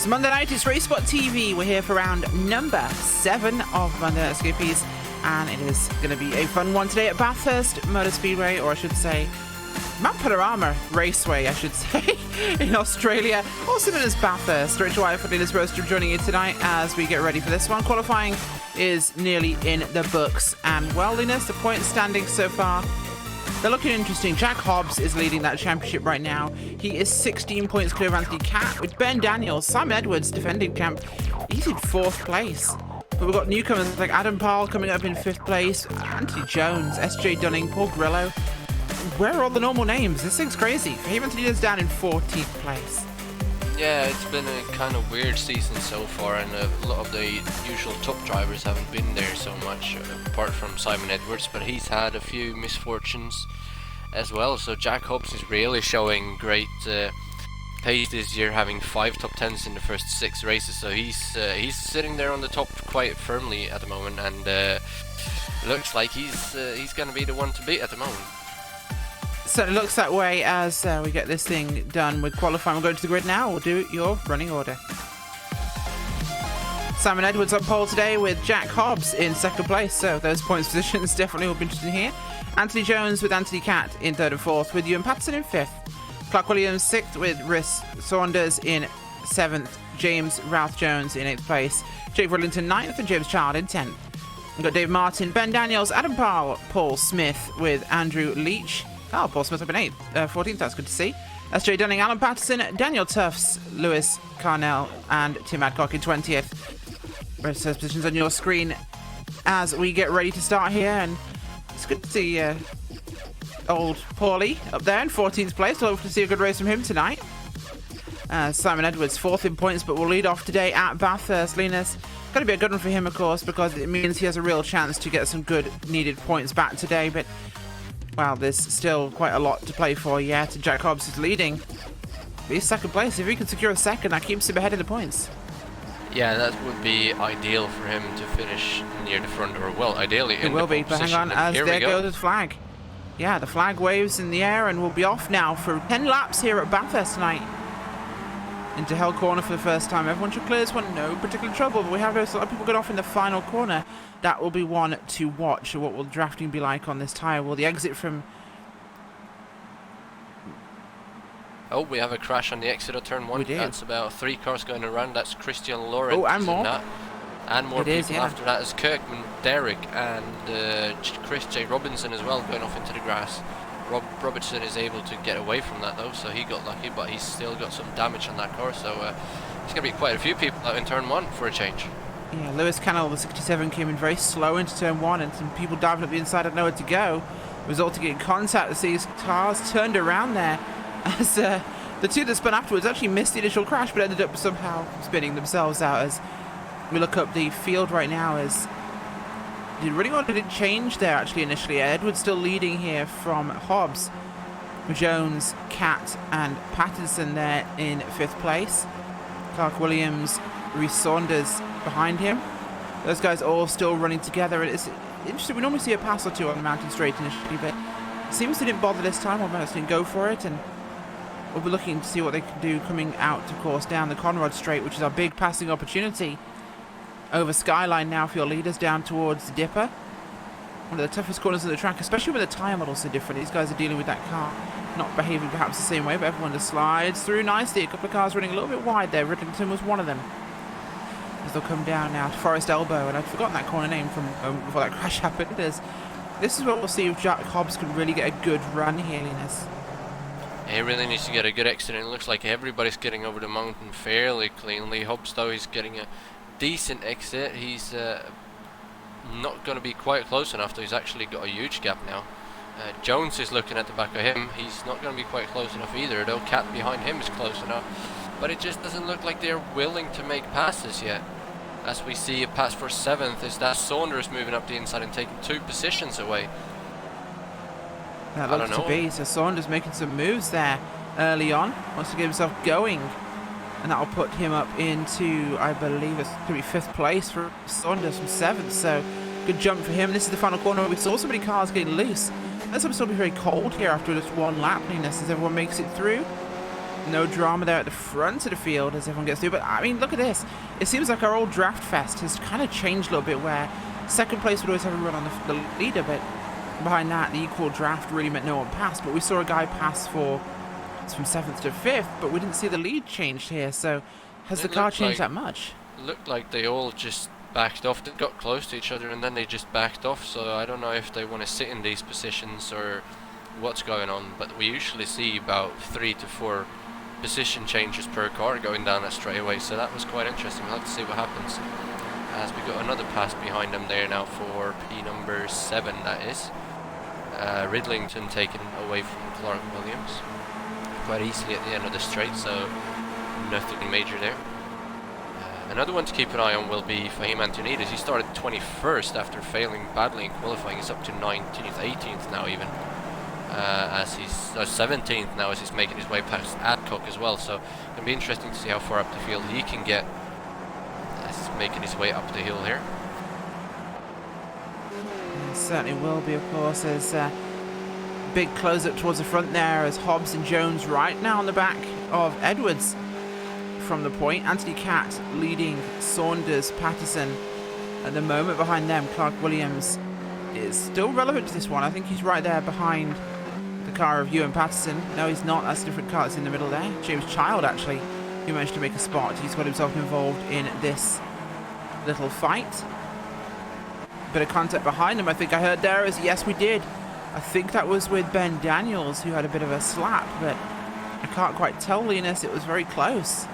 It's Monday night, it's RaceSpotTV. We're here for round number 7 of Monday Night Skippys, and it is going to be a fun one today at Bathurst Motor Speedway, or I should say Mount Panorama Raceway, I should say, in Australia, also known as Bathurst. Rachel White and Liz Roaster joining you tonight as we get ready for this one. Qualifying is nearly in the books, and well, Linus, the point standing so far, they're looking interesting. Jack Hobbs is leading that championship right now. He is 16 points clear of Anthony Catt, with Ben Daniels. Simon Edwards, defending champ, he's in 4th place. But we've got newcomers like Adam Powell coming up in 5th place, Anthony Jones, SJ Dunning, Paul Grillo. Where are all the normal names? This thing's crazy. For Anthony is down in 14th place. Yeah, it's been a kind of weird season so far, and a lot of the usual top drivers haven't been there so much, apart from Simon Edwards, but he's had a few misfortunes as well. So Jack Hobbs is really showing great pace this year, having 5 top 10s in the first 6 races. So he's sitting there on the top quite firmly at the moment, and looks like he's going to be the one to beat at the moment. So it looks that way as we get this thing done with qualifying. We'll go to the grid now. We'll do your running order. Simon Edwards on pole today with Jack Hobbs in 2nd place. So those points positions definitely will be interesting here. Anthony Jones with Anthony Catt in 3rd and 4th, with Ewan Patterson in 5th. Clark Williams 6th with Rhys Saunders in 7th. James Ralph Jones in 8th place. Jake Rillington 9th and James Child in 10th. We've got Dave Martin, Ben Daniels, Adam Powell, Paul Smith with Andrew Leach. Oh, Paul Smith up in 8th, 14th, that's good to see. SJ Dunning, Alan Patterson, Daniel Tufts, Lewis Carnell, and Tim Adcock in 20th. Rest of those positions on your screen as we get ready to start here, and it's good to see old Paulie up there in 14th place. We'll hope to see a good race from him tonight. Simon Edwards 4th in points, but will lead off today at Bathurst. Linus, going to be a good one for him, of course, because it means he has a real chance to get some good needed points back today, but well, there's still quite a lot to play for yet. Jack Hobbs is leading. He's 2nd place. If he can secure a 2nd, that keeps him ahead of the points. Yeah, that would be ideal for him to finish near the front, or well, ideally in the pole position. It will be, but hang on, as there goes the flag. Yeah, the flag waves in the air, and we'll be off now for 10 laps here at Bathurst tonight. Into Hell Corner for the first time. Everyone should clear this one, no particular trouble, but we have a lot of people get off in the final corner. That will be one to watch. What will drafting be like on this tyre? Will the exit from... Oh, we have a crash on the exit of turn 1. We did. That's about 3 cars going around. That's Christian Lawrence. Oh, and more. And more people is, yeah. after that is Kirkman, Derek, and Chris J. Robinson as well, going off into the grass. Robertson is able to get away from that though, so he got lucky, but he's still got some damage on that car, so there's going to be quite a few people out in turn 1 for a change. Yeah, Lewis Cannell, the 67, came in very slow into turn 1, and some people diving up the inside had nowhere to go, resulting in contact as these cars turned around there, as the two that spun afterwards actually missed the initial crash, but ended up somehow spinning themselves out. As we look up the field right now, as the running order didn't change there actually initially. Edwards still leading here from Hobbs, Jones, Catt, and Patterson there in 5th place. Clark Williams, Rhys Saunders behind him. Those guys all still running together. It's interesting, we normally see a pass or two on the mountain straight initially, but it seems they didn't bother this time, or perhaps didn't go for it, and we'll be looking to see what they can do coming out, of course, down the Conrod Straight, which is our big passing opportunity. Over Skyline now for your leaders, down towards the Dipper. One of the toughest corners of the track, especially with the tyre models so different. These guys are dealing with that car, not behaving perhaps the same way, but everyone just slides through nicely. A couple of cars running a little bit wide there. Riddington was one of them. As they'll come down now to Forest Elbow, and I'd forgotten that corner name from before that crash happened. This is what we'll see if Jack Hobbs can really get a good run here, Linus. He really needs to get a good exit, and it looks like everybody's getting over the mountain fairly cleanly. Hobbs, though, he's getting a decent exit. He's not going to be quite close enough, though. He's actually got a huge gap now. Jones is looking at the back of him. He's not going to be quite close enough either, though Catt behind him is close enough. But it just doesn't look like they're willing to make passes yet. As we see a pass for 7th, is that Saunders moving up the inside and taking 2 positions away. That looks to be. So Saunders making some moves there early on. Wants to get himself going. And that'll put him up into, I believe it's going to be 5th place for Saunders from 7th. So good jump for him. This is the final corner. We saw so many cars getting loose. Let's still be very cold here after just one lap, as everyone makes it through. No drama there at the front of the field as everyone gets through. But, I mean, look at this. It seems like our old draft fest has kind of changed a little bit, where second place would always have a run on the leader, but behind that, the equal draft really meant no one passed. But we saw a guy pass from 7th to 5th, but we didn't see the lead changed here. So has the car changed that much? It looked like they all just backed off. They got close to each other and then they just backed off. So I don't know if they want to sit in these positions or what's going on. But we usually see about 3 to 4 position changes per car going down that straightaway. So that was quite interesting. We'll have to see what happens. As we got another pass behind them there now for P number 7, that is. Ridlington taken away from Clark Williams quite easily at the end of the straight, so nothing major there. Another one to keep an eye on will be Fahim Antonides. He started 21st after failing badly in qualifying. He's up to 19th, 18th now even, as he's 17th now as he's making his way past Adcock as well. So it'll be interesting to see how far up the field he can get as he's making his way up the hill here. It certainly will be, of course, as big close-up towards the front there as Hobbs and Jones right now on the back of Edwards from the point. Anthony Catt leading Saunders, Patterson at the moment. Behind them, Clark Williams is still relevant to this one. I think he's right there behind the car of Ewan Patterson. No, he's not. That's a different car that's in the middle there. James Child, actually, who managed to make a spot. He's got himself involved in this little fight. Bit of contact behind him, I think I heard there. Yes, we did. I think that was with Ben Daniels, who had a bit of a slap, but I can't quite tell, Linus. It was very close.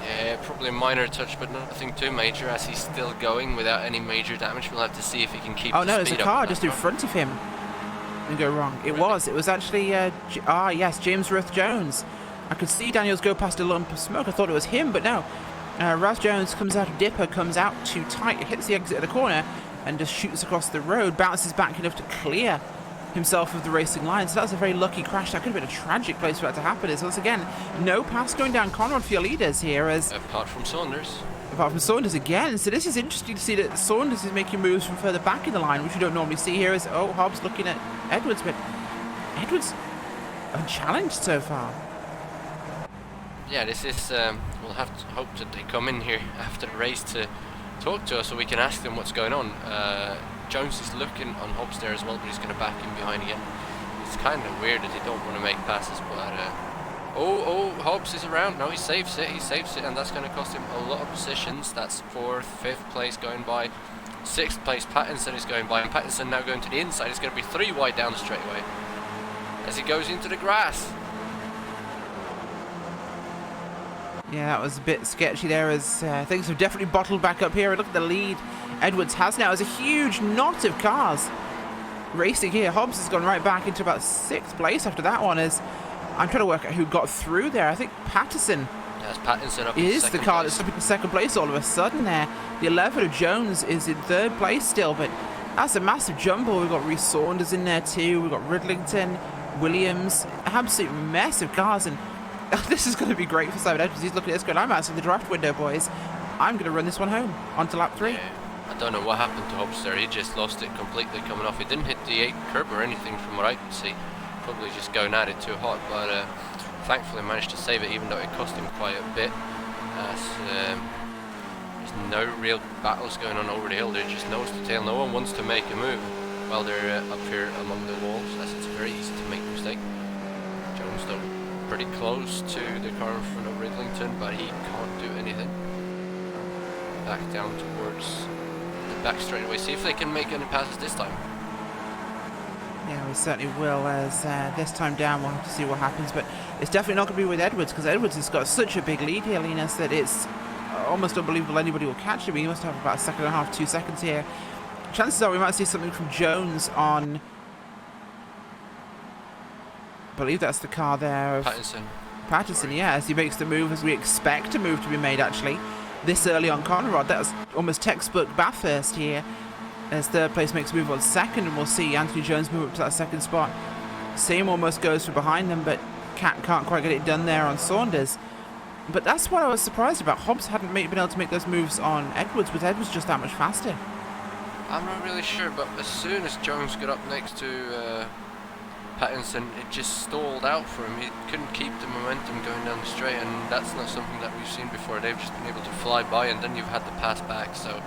Yeah, probably a minor touch, but nothing too major, as he's still going without any major damage. We'll have to see if he can keep the speed up. Oh no, there's a car just in front of him. Didn't go wrong. It was actually, yes, James Ruth Jones. I could see Daniels go past a lump of smoke. I thought it was him, but no. Raz Jones comes out of Dipper, comes out too tight, hits the exit of the corner, and just shoots across the road, bounces back enough to clear himself of the racing line. So that was a very lucky crash. That could have been a tragic place for that to happen. Is once again, no pass going down Conrad for your leaders here. Apart from Saunders. Apart from Saunders again. So this is interesting to see that Saunders is making moves from further back in the line, which you don't normally see here. As Hobbs looking at Edwards, but Edwards unchallenged so far. Yeah, this is, we'll have to hope that they come in here after the race to talk to us so we can ask them what's going on. Jones is looking on Hobbs there as well, but he's going to back him behind again. It's kind of weird that they don't want to make passes, but Hobbs is around. No, he saves it, and that's going to cost him a lot of positions. That's 4th, 5th place going by. 6th place Pattinson is going by, and Pattinson now going to the inside. It's going to be 3 wide down the straightaway as he goes into the grass. Yeah, that was a bit sketchy there, as things have definitely bottled back up here. Look at the lead Edwards has now. There's a huge knot of cars racing here. Hobbs has gone right back into about 6th place after that one. As I'm trying to work out who got through there. I think Patterson is the car that's up in 2nd place all of a sudden there. The 11 of Jones is in 3rd place still, but that's a massive jumble. We've got Reece Saunders in there too. We've got Ridlington, Williams, an absolute mess of cars. And this is going to be great for Simon Edwards. He's looking at this going, I'm outside the draft window, boys. I'm going to run this one home onto lap 3. Yeah, I don't know what happened to Hobbs there. He just lost it completely coming off. He didn't hit the 8th curb or anything from what I could see. Probably just going at it too hot, but thankfully managed to save it, even though it cost him quite a bit. There's no real battles going on over the hill. They're just nose to tail. No one wants to make a move while they're up here among the walls, as it's very easy to make a mistake. Jones though pretty close to the car in front of Ridlington, but he can't do anything. Back down towards the back straightaway. See if they can make any passes this time. Yeah, we certainly will, as this time down we'll have to see what happens, but it's definitely not going to be with Edwards, because Edwards has got such a big lead here, Linus, that it's almost unbelievable anybody will catch him. He must have about 1.5 seconds, 2 seconds here. Chances are we might see something from Jones on, I believe that's the car there of Patterson, yeah, as he makes the move, as we expect a move to be made actually this early on Conrad. That's almost textbook Bathurst here, as 3rd place makes a move on 2nd, and we'll see Anthony Jones move up to that 2nd spot. Same almost goes for behind them, but Cat can't quite get it done there on Saunders. But that's what I was surprised about. Hobbs hadn't been able to make those moves on Edwards, but Edwards just that much faster. I'm not really sure, but as soon as Jones got up next to Pattinson, it just stalled out for him. He couldn't keep the momentum going down the straight, and that's not something that we've seen before. They've just been able to fly by, and then you've had the pass back. So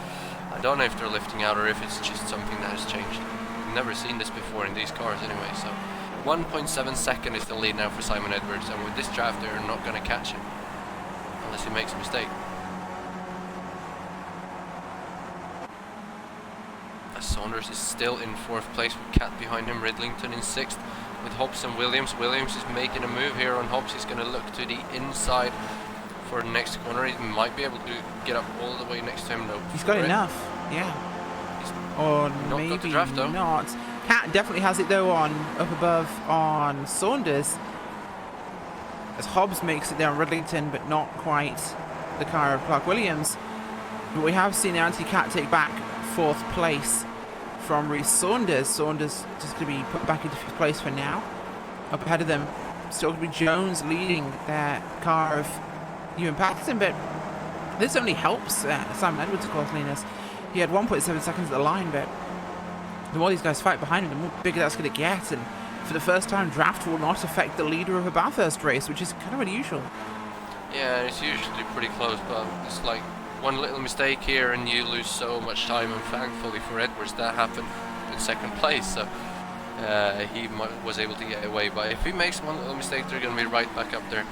I don't know if they're lifting out or if it's just something that has changed. We've never seen this before in these cars anyway. So 1.7 second is the lead now for Simon Edwards, and with this draft they're not going to catch him unless he makes a mistake. Saunders is still in 4th place with Cat behind him, Ridlington in 6th with Hobbs and Williams. Williams is making a move here on Hobbs. He's going to look to the inside for the next corner. He might be able to get up all the way next to him though. He's got enough, yeah. Or maybe got the draft, though. not. Cat definitely has it though on up above on Saunders, as Hobbs makes it there on Ridlington, but not quite the car of Clark Williams. But we have seen Anti-Cat take back 4th place from Reece Saunders. Saunders just going to be put back into 5th place for now. Up ahead of them, still going to be Jones leading their car of Ewan Patterson, but this only helps Simon Edwards, of course, Linus. He had 1.7 seconds at the line, but the more these guys fight behind him, the more bigger that's going to get. And for the first time, draft will not affect the leader of a Bathurst race, which is kind of unusual. Yeah, it's usually pretty close, but it's like one little mistake here and you lose so much time, and thankfully for Edwards that happened in 2nd place, so he was able to get away. But if he makes one little mistake, they're going to be right back up there.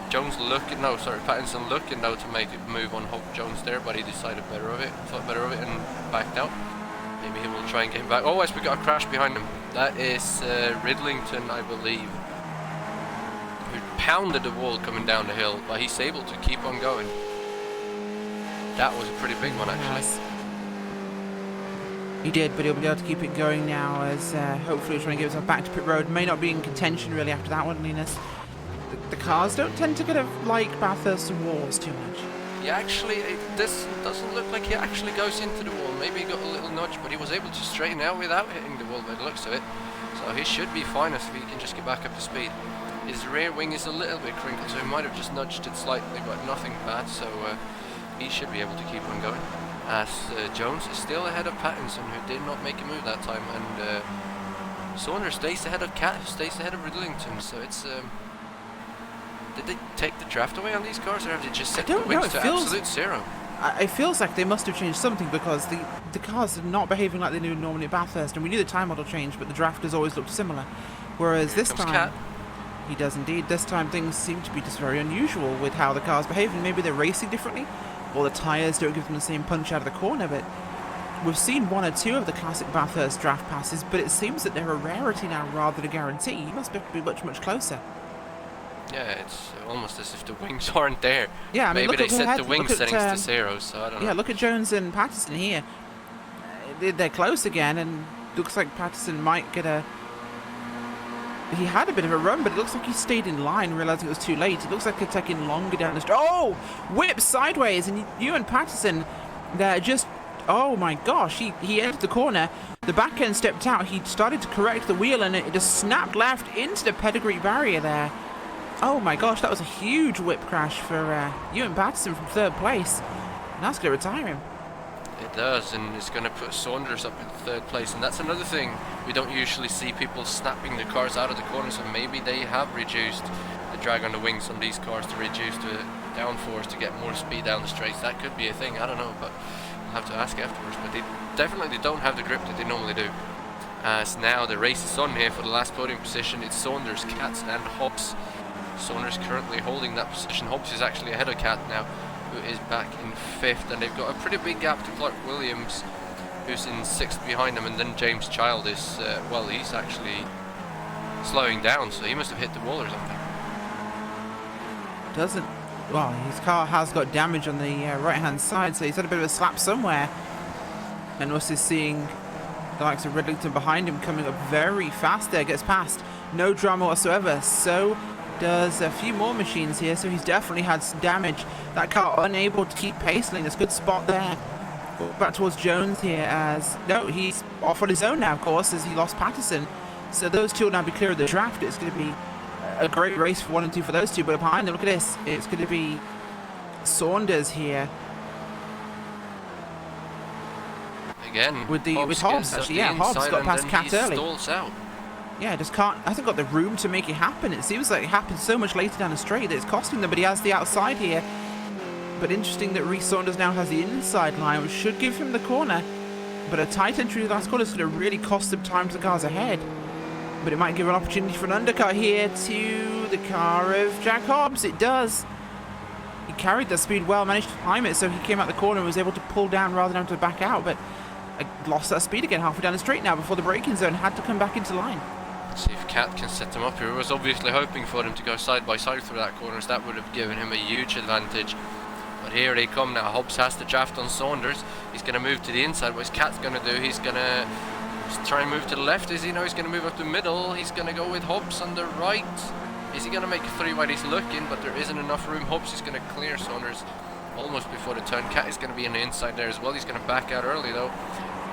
Pattinson looking though to make a move on Hope Jones there, but he decided thought better of it and backed out. Maybe he will try and get back. Oh, yes, we got a crash behind him. That is Ridlington, I believe, who pounded the wall coming down the hill, but he's able to keep on going. That was a pretty big one, actually. Yes. He did, but he'll be able to keep it going now, as hopefully he's trying to get himself back to pit road. May not be in contention really after that one, Linus. The cars don't tend to kind of like Bathurst walls too much. Yeah, actually, this doesn't look like he actually goes into the wall. Maybe he got a little nudge, but he was able to straighten out without hitting the wall by the looks of it. So he should be fine if he can just get back up to speed. His rear wing is a little bit crinkled, so he might have just nudged it slightly, but nothing bad. So he should be able to keep on going. As Jones is still ahead of Pattinson, who did not make a move that time, and Saunders stays ahead of Cat, who stays ahead of Ridlington. So it's did they take the draft away on these cars, or have they just set the wings to absolute zero? It feels like they must have changed something, because the cars are not behaving like they do normally at Bathurst, and we knew the time model changed, but the draft has always looked similar. Whereas this time, Cat. He does indeed. This time things seem to be just very unusual with how the cars behave, and maybe they're racing differently, or the tyres don't give them the same punch out of the corner. But we've seen 1 or 2 of the classic Bathurst draft passes, but it seems that they're a rarity now rather than a guarantee. You must have to be much, much closer. Yeah, it's almost as if the wings aren't there. Yeah, I mean, maybe they set the wing settings to 0, so I don't know. Yeah, look at Jones and Patterson here. They're close again, and looks like Patterson might get a... He had a bit of a run, but it looks like he stayed in line, realizing it was too late. It looks like they're taking longer down the street. Oh! Whip sideways, and Ewan Patterson, they're just... Oh my gosh, he entered the corner. The back end stepped out. He started to correct the wheel, and it just snapped left into the pedigree barrier there. Oh my gosh, that was a huge whip crash for Ewan Patterson from 3rd place. And that's going to retire him. It does, and it's going to put Saunders up in 3rd place, and that's another thing. We don't usually see people snapping the cars out of the corner, so maybe they have reduced the drag on the wings on these cars to reduce the downforce to get more speed down the straights. That could be a thing, I don't know, but I'll have to ask afterwards. But they definitely don't have the grip that they normally do. As now the race is on here for the last podium position. It's Saunders, Katz and Hobbs. Saunders currently holding that position. Hobbs is actually ahead of Cat now, who is back in 5th, and they've got a pretty big gap to Clark Williams, who's in 6th behind them, and then James Child is, well, he's actually slowing down, so he must have hit the wall or something. Well, his car has got damage on the right-hand side, so he's had a bit of a slap somewhere. And also seeing the likes of Ridlington behind him coming up very fast there, gets past. No drama whatsoever. So does a few more machines here, so he's definitely had some damage. That car unable to keep pace. There's a good spot there. Back towards Jones here, as no, he's off on his own now, of course, as he lost Patterson. So those two will now be clear of the draft. It's going to be a great race for 1 and 2 for those two, but behind them, look at this. It's going to be Saunders here. Again, with Hobbs, actually, yeah, Hobbs got past Cat early. Stalls out. Yeah, just hasn't got the room to make it happen. It seems like it happened so much later down the straight that it's costing them, but he has the outside here. But interesting that Reece Saunders now has the inside line, which should give him the corner. But a tight entry to the last corner is going to really cost them time to the cars ahead. But it might give an opportunity for an undercut here to the car of Jack Hobbs. It does. He carried that speed well, managed to climb it, so he came out the corner and was able to pull down rather than to back out. But lost that speed again halfway down the straight now before the braking zone. Had to come back into line. See if Cat can set him up here. He was obviously hoping for him to go side by side through that corner, so that would have given him a huge advantage. But here they come now. Hobbs has to draft on Saunders. He's going to move to the inside. What's Cat's going to do? He's going to try and move to the left. Is he? No, he's going to move up the middle. He's going to go with Hobbs on the right. Is he going to make a 3 wide? He's looking, but there isn't enough room. Hobbs is going to clear Saunders almost before the turn. Cat is going to be on the inside there as well. He's going to back out early though.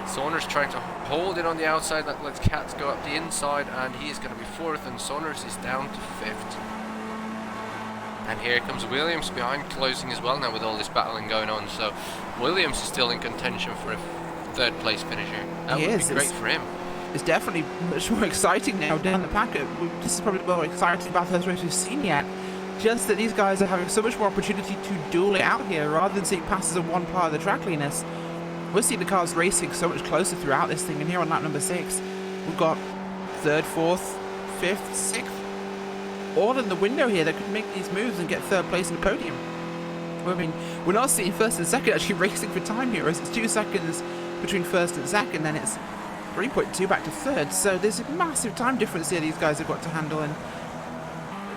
Saunders trying to hold it on the outside. That lets Cat go up the inside, and he is going to be 4th, and Saunders is down to 5th. And here comes Williams behind, closing as well now with all this battling going on. So Williams is still in contention for a 3rd place finish here. That would be great for him. It's definitely much more exciting now down the pack. This is probably the most exciting Bathurst race we've seen yet. Just that these guys are having so much more opportunity to duel it out here rather than seeing passes on one part of the track cleanness. We'll see the cars racing so much closer throughout this thing, and here on lap number 6, we've got 3rd, 4th, 5th, 6th, all in the window here that could make these moves and get 3rd place in the podium. I mean, we're not seeing 1st and 2nd actually racing for time here, as it's 2 seconds between 1st and 2nd, then it's 3.2 back to 3rd, so there's a massive time difference here these guys have got to handle, and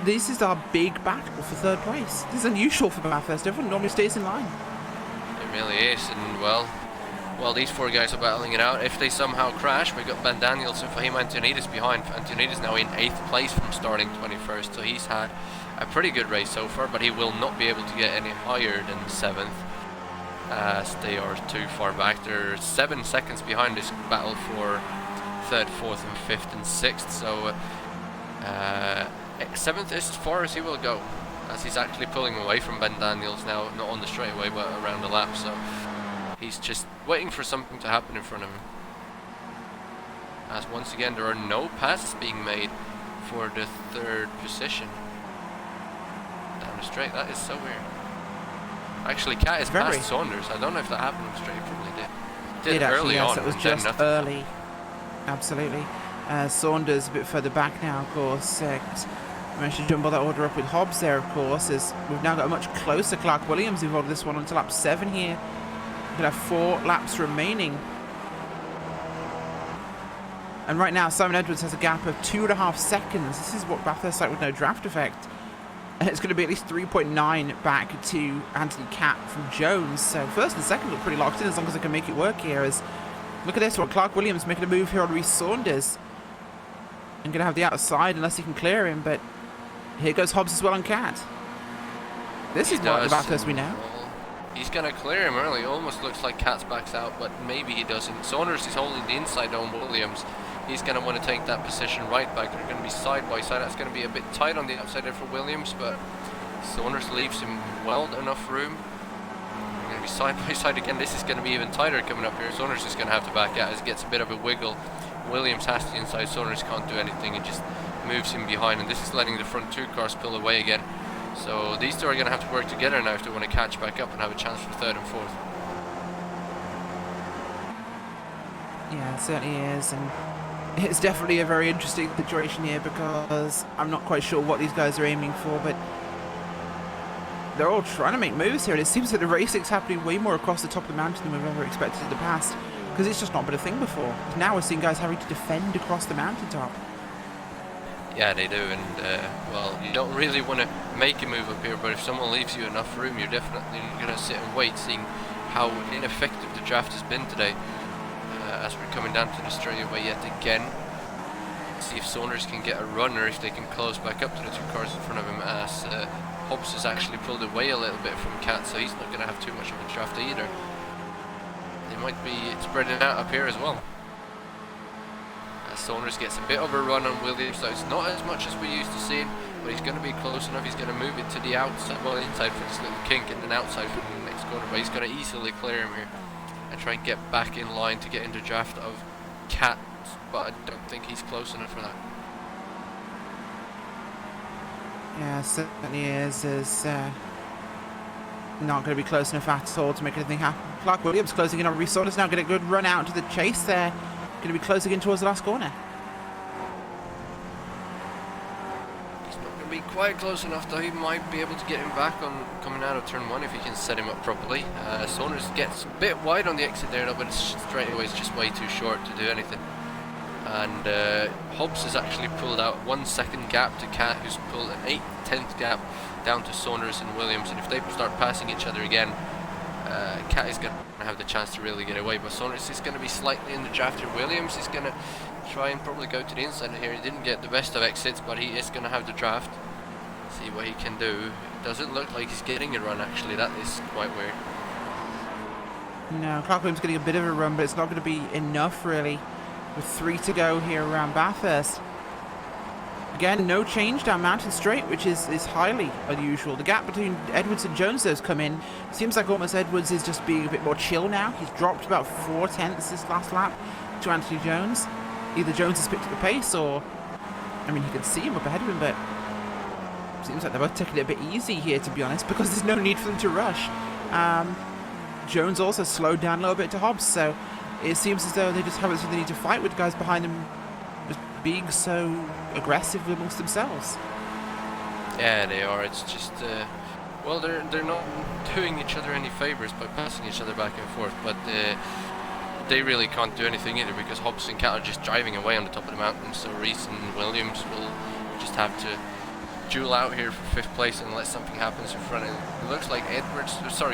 this is our big battle for 3rd place. This is unusual for Bathurst. Everyone normally stays in line. It really is, and well, these 4 guys are battling it out. If they somehow crash, we've got Ben Daniels and Fahim Antonides behind. Antonides now in 8th place from starting 21st, so he's had a pretty good race so far, but he will not be able to get any higher than 7th, as they are too far back. They're 7 seconds behind this battle for 3rd, 4th, and 5th and 6th, so 7th is as far as he will go, as he's actually pulling away from Ben Daniels now, not on the straightaway but around the lap, so he's just waiting for something to happen in front of him. As once again there are no passes being made for the 3rd position down the straight. That is so weird. Actually, Cat is past Saunders. I don't know if that happened on the straight. He probably did. Did early yes, on. It was just early. Absolutely. Saunders a bit further back now, of course. Managed to jumble that order up with Hobbs there, of course, as we've now got a much closer Clark Williams involved in this one until lap 7 here. We're going to have 4 laps remaining. And right now, Simon Edwards has a gap of 2.5 seconds. This is what Bathurst like with no draft effect. And it's going to be at least 3.9 back to Anthony Cat from Jones. So 1st and 2nd look pretty locked in as long as they can make it work here. As look at this one, Clark Williams making a move here on Reece Saunders. And going to have the outside unless he can clear him. But here goes Hobbs as well on Cat. This is what the Bathurst we know. He's going to clear him early. Almost looks like Cat's backs out, but maybe he doesn't. Saunders is holding the inside on Williams. He's going to want to take that position right back. They're going to be side by side. That's going to be a bit tight on the outside there for Williams, but Saunders leaves him well enough room. They're going to be side by side again. This is going to be even tighter coming up here. Saunders is going to have to back out as it gets a bit of a wiggle. Williams has the inside. Saunders can't do anything. It just moves him behind, and this is letting the front 2 cars pull away again. So these 2 are going to have to work together now if they want to catch back up and have a chance for 3rd and 4th. Yeah, it certainly is, and it's definitely a very interesting situation here because I'm not quite sure what these guys are aiming for, but they're all trying to make moves here, and it seems that the racing's happening way more across the top of the mountain than we've ever expected in the past, because it's just not been a thing before. Now we're seeing guys having to defend across the mountaintop. Yeah, they do, and well, you don't really want to make a move up here, but if someone leaves you enough room, you're definitely going to sit and wait, seeing how ineffective the draft has been today. As we're coming down to the straightaway yet again. See if Saunders can get a run, or if they can close back up to the 2 cars in front of him, as Hobbs has actually pulled away a little bit from Cat, so he's not going to have too much of a draft either. They might be spreading out up here as well. As Saunders gets a bit of a run on Williams, so it's not as much as we used to seeing, but he's going to be close enough. He's going to move it to the outside, well, inside for this little kink, and then outside for the next corner, but he's going to easily clear him here and try and get back in line to get into draft of Cat, but I don't think he's close enough for that. Yeah, certainly is. Is not going to be close enough at all to make anything happen. Clark Williams closing in on Reece Saunders now. Getting a good run out to the chase there. Going to be closing in towards the last corner. He's not going to be quite close enough though. He might be able to get him back on coming out of turn 1 if he can set him up properly. Saunders gets a bit wide on the exit there though, but straightaway is just way too short to do anything. And Hobbs has actually pulled out 1 second gap to Cat, who's pulled an 8/10 gap down to Saunders and Williams. And if they start passing each other again, Cat is going to have the chance to really get away. But Saunders is going to be slightly in the draft here. Williams is going to try and probably go to the inside here. He didn't get the best of exits, but he is going to have the draft. See what he can do. It doesn't look like he's getting a run actually. That is quite weird. No, Clark Williams getting a bit of a run, but it's not going to be enough really. With 3 to go here around Bathurst. Again, no change down Mountain Straight, which is highly unusual. The gap between Edwards and Jones has come in. Seems like almost Edwards is just being a bit more chill now. He's dropped about 4/10 this last lap to Anthony Jones. Either Jones has picked up the pace or, I mean, you can see him up ahead of him, but seems like they're both taking it a bit easy here, to be honest, because there's no need for them to rush. Jones also slowed down a little bit to Hobbs, so it seems as though they just haven't seen the need to fight with guys behind them just being so aggressive amongst themselves. Yeah, they are. It's just, well, they're not doing each other any favours by passing each other back and forth, but they really can't do anything either because Hobbs and Cat are just driving away on the top of the mountain, so Reece and Williams will just have to duel out here for 5th place unless something happens in front of him. It looks like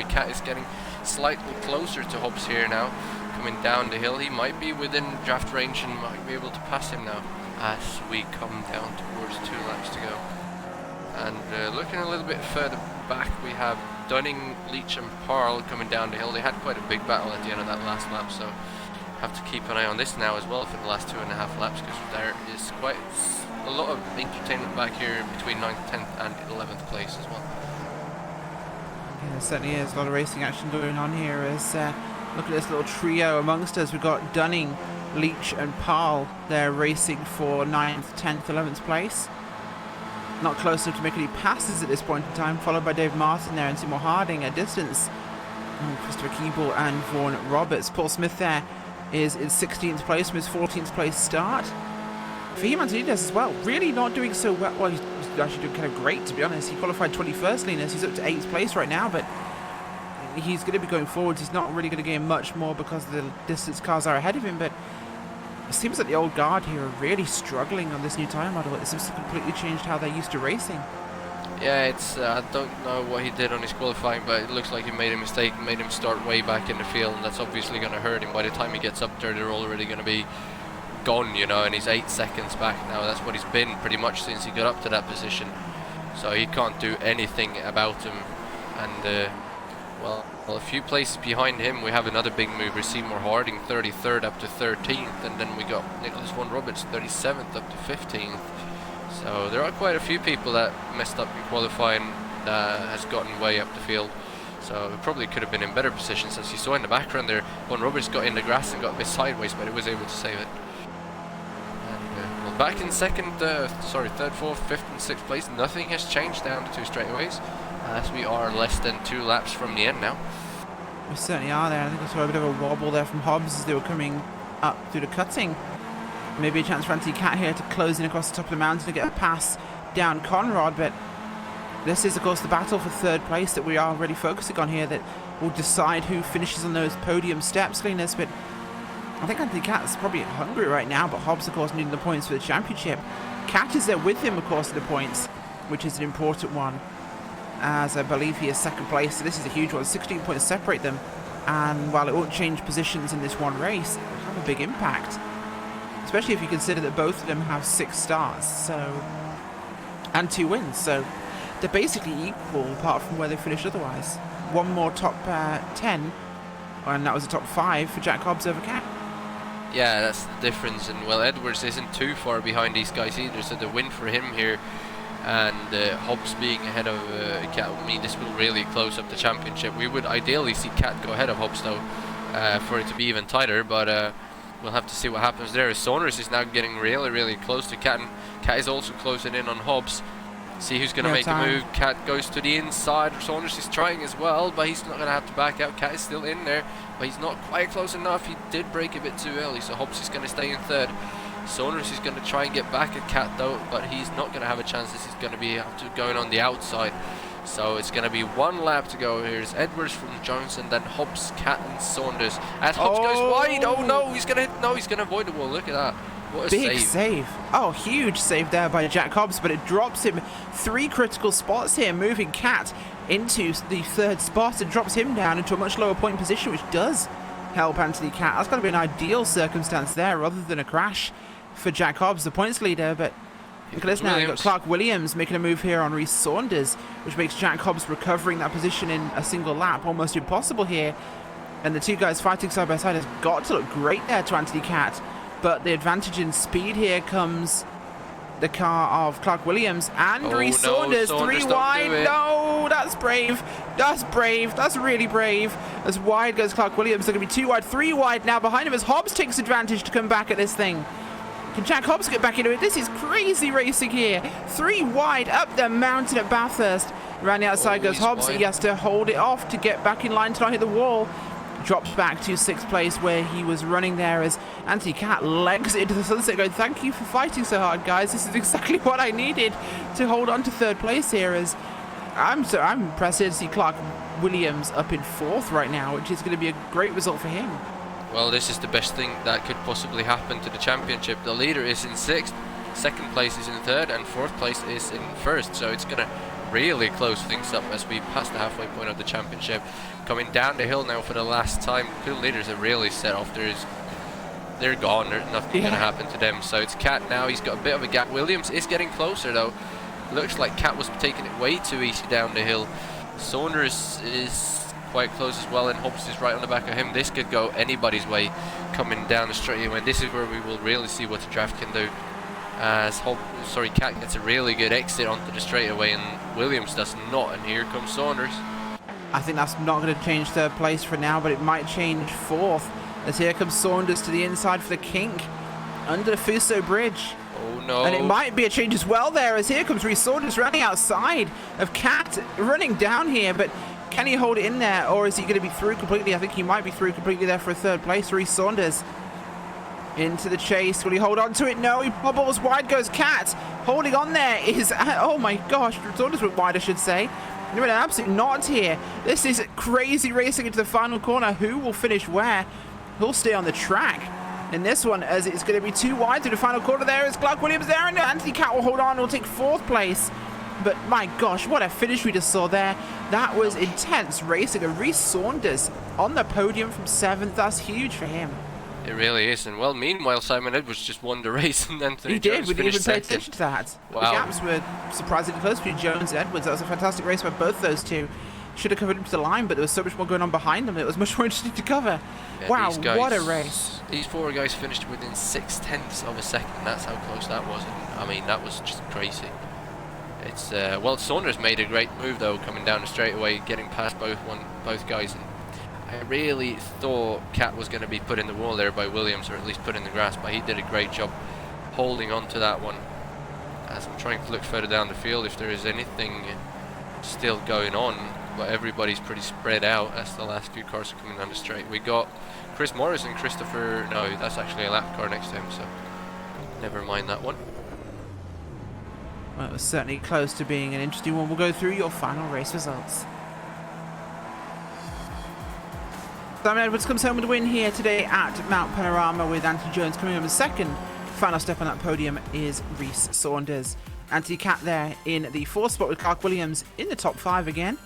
Cat is getting slightly closer to Hobbs here now. Coming down the hill, he might be within draft range and might be able to pass him now as we come down towards 2 laps to go. And looking a little bit further back, we have Dunning, Leach and Parle coming down the hill. They had quite a big battle at the end of that last lap, so have to keep an eye on this now as well for the last 2.5 laps because there is quite a lot of entertainment back here between 9th, 10th and 11th place as well. Yeah, there certainly is a lot of racing action going on here as look at this little trio amongst us. We've got Dunning, Leach and Parle. They're racing for 9th, 10th, 11th place. Not close enough to make any passes at this point in time, followed by Dave Martin there and Seymour Harding at distance. Christopher Keeble and Vaughan Roberts. Paul Smith there is in 16th place from his 14th place start. Fahim Antonides as well, really not doing so well. Well, he's actually doing kind of great, to be honest. He qualified 21st, Linus. He's up to 8th place right now, but he's going to be going forwards. He's not really going to gain much more because the distance cars are ahead of him, but it seems like the old guard here are really struggling on this new tyre model. It seems to completely changed how they're used to racing. Yeah, it's I don't know what he did on his qualifying, but it looks like he made a mistake, made him start way back in the field, and that's obviously going to hurt him. By the time he gets up there, they're already going to be gone, you know, and he's 8 seconds back now. That's what he's been pretty much since he got up to that position. So he can't do anything about him. And well, a few places behind him, we have another big mover, Seymour Harding, 33rd up to 13th, and then we got Nicholas Vaughan Roberts, 37th up to 15th. So there are quite a few people that messed up in qualifying that has gotten way up the field. So it probably could have been in better positions. As you saw in the background there, Vaughan Roberts got in the grass and got a bit sideways, but he was able to save it. And well, back in third, 4th, 5th and 6th place, nothing has changed down the 2 straightaways, as we are less than 2 laps from the end now. We certainly are there. I think I saw a bit of a wobble there from Hobbs as they were coming up through the cutting. Maybe a chance for Anthony Cat here to close in across the top of the mountain to get a pass down Conrad, but this is of course the battle for 3rd place that we are really focusing on here, that will decide who finishes on those podium steps, Linus. But I think Anthony Cat is probably hungry right now, but Hobbs of course needing the points for the championship. Cat is there with him of course in the points, which is an important one, as I believe he is 2nd place, so this is a huge one. 16 points separate them, and while it won't change positions in this one race, it will have a big impact, especially if you consider that both of them have 6 starts, so, and 2 wins, so they're basically equal apart from where they finished otherwise. One more top 10, and that was a top 5 for Jack Hobbs over Cat. Yeah, that's the difference, and well, Edwards isn't too far behind these guys either, so the win for him here, and Hobbs being ahead of Cat, I mean, this will really close up the championship. We would ideally see Cat go ahead of Hobbs though, for it to be even tighter, but we'll have to see what happens there. Saunders is now getting really, really close to Cat, and Cat is also closing in on Hobbs. See who's going to make a move. Cat goes to the inside. Saunders is trying as well, but he's not going to have to back out. Cat is still in there, but he's not quite close enough. He did break a bit too early, so Hobbs is going to stay in third. Saunders is going to try and get back at Cat though, but he's not going to have a chance. This is going to be going on the outside. So it's going to be one lap to go. Here's Edwards from Jones, and then Hobbs, Cat, and Saunders. And Hobbs goes wide. Oh no, he's going to avoid the wall. Look at that. What a big save. Oh, huge save there by Jack Hobbs, but it drops him 3 critical spots here, moving Cat into the 3rd spot and drops him down into a much lower point position, which does help Anthony Cat. That's going to be an ideal circumstance there rather than a crash for Jack Hobbs, the points leader. But look at this now. You've got Clark Williams making a move here on Reece Saunders, which makes Jack Hobbs recovering that position in a single lap almost impossible here. And the 2 guys fighting side by side has got to look great there to Anthony Cat. But the advantage in speed here comes the car of Clark Williams and Reece Saunders. 3 wide. No, that's brave. That's brave. That's really brave. As wide goes Clark Williams. They're going to be 2 wide, 3 wide now behind him as Hobbs takes advantage to come back at this thing. Can Jack Hobbs get back into it? This is crazy racing here. 3 wide up the mountain at Bathurst. Around the outside goes Hobbs. He has to hold it off to get back in line to not hit the wall. Drops back to 6th place where he was running there as Anthony Cat legs it into the sunset going, thank you for fighting so hard, guys. This is exactly what I needed to hold on to 3rd place here. As I'm impressed to see Clark Williams up in 4th right now, which is going to be a great result for him. Well, this is the best thing that could possibly happen to the championship. The leader is in 6th, 2nd place is in 3rd, and 4th place is in 1st. So it's going to really close things up as we pass the halfway point of the championship. Coming down the hill now for the last time. 2 leaders are really set off. They're gone. There's nothing going to happen to them. So it's Cat now. He's got a bit of a gap. Williams is getting closer though. Looks like Cat was taking it way too easy down the hill. Saunders is quite close as well, and Hobbs is right on the back of him. This could go anybody's way coming down the straightaway. This is where we will really see what the draft can do. As Cat gets a really good exit onto the straightaway, and Williams does not. And here comes Saunders. I think that's not going to change 3rd place for now, but it might change 4th. As here comes Saunders to the inside for the kink under the Fuso Bridge. Oh no. And it might be a change as well there, as here comes Reece Saunders running outside of Cat, running down here, but can he hold it in there, or is he going to be through completely? I think he might be through completely there for a 3rd place. Reece Saunders into the chase. Will he hold on to it? No, he bubbles. Wide goes Cat. Holding on there is, oh my gosh, Saunders went wide, I should say. No, an absolute not here. This is crazy racing into the final corner. Who will finish where? Who'll stay on the track in this one, as it's going to be 2 wide through the final corner. There is Clark Williams there, and Anthony Cat will hold on. Will take 4th place. But my gosh, what a finish we just saw there. That was intense racing. And Reece Saunders on the podium from 7th. That's huge for him. It really is. And well, meanwhile, Simon Edwards just won the race, and Anthony Jones we didn't even pay second. attention to that. Wow. The gaps were surprisingly close between Jones and Edwards. That was a fantastic race by both those 2. Should have covered him to the line, but there was so much more going on behind them. It was much more interesting to cover. Yeah, wow, what a race. These 4 guys finished within 0.6 of a second. That's how close that was. And, I mean, that was just crazy. It's well, Saunders made a great move though, coming down the straightaway, getting past both guys. And I really thought Cat was going to be put in the wall there by Williams, or at least put in the grass, but he did a great job holding on to that one. As I'm trying to look further down the field if there is anything still going on, but everybody's pretty spread out as the last few cars are coming down the straight. We got Chris Morris and Christopher, no, that's actually a lap car next to him, so never mind that one. Well, it was certainly close to being an interesting one. We'll go through your final race results. Simon Edwards comes home with a win here today at Mount Panorama, with Anthony Jones coming home in 2nd. Final step on that podium is Reece Saunders. Anthony Cat there in the 4th spot, with Clark Williams in the top 5 again.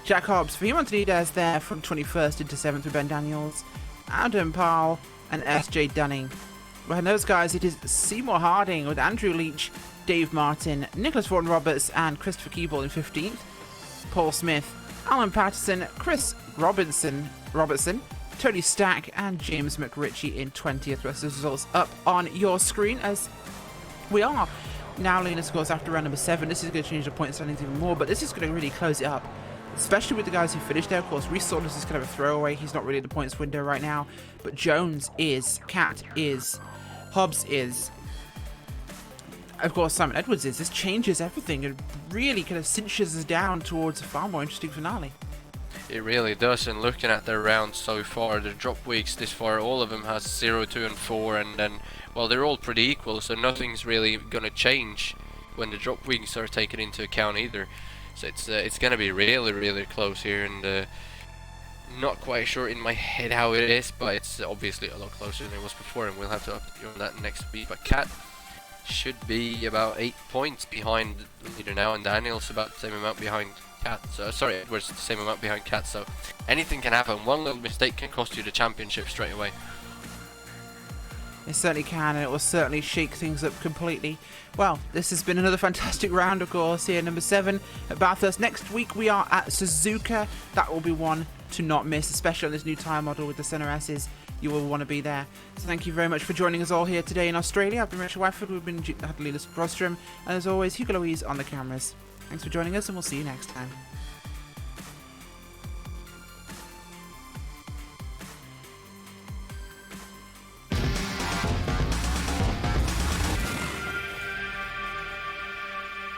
Jack Hobbs for him, Anthony Des there from 21st into 7th with Ben Daniels, Adam Powell and SJ Dunning. Behind those guys, it is Seymour Harding with Andrew Leach, Dave Martin, Nicholas Fortin Roberts and Christopher Keeble in 15th. Paul Smith, Alan Patterson, Chris Robertson, Tony Stack and James McRitchie in 20th. Rest of the results up on your screen as we are now leading the scores after round number 7. This is going to change the point standings even more, but this is going to really close it up, especially with the guys who finished there. Of course, Reece Saunders is kind of a throwaway. He's not really in the points window right now, but Jones is, Cat is, Hobbs is, of course, Simon Edwards is. This changes everything. It really kind of cinches us down towards a far more interesting finale. It really does, and looking at their rounds so far, the drop weeks this far, all of them has 0, 2 and 4, and then, well, they're all pretty equal, so nothing's really going to change when the drop weeks are taken into account either. So it's going to be really, really close here, and not quite sure in my head how it is, but it's obviously a lot closer than it was before, and we'll have to update you on that next week. But Cat should be about 8 points behind the leader now, and Daniel's about the same amount behind Cat. So sorry, Edwards the same amount behind Cat. So anything can happen. One little mistake can cost you the championship straight away. It certainly can, and it will certainly shake things up completely. Well, this has been another fantastic round, of course, here, number 7 at Bathurst. Next week we are at Suzuka. That will be one to not miss, especially on this new tyre model with the Center S's. You will want to be there. So thank you very much for joining us all here today in Australia. I've been Richard Whiteford, we've been Adelius Brostrom, and as always, Hugo Louise on the cameras. Thanks for joining us, and we'll see you next time.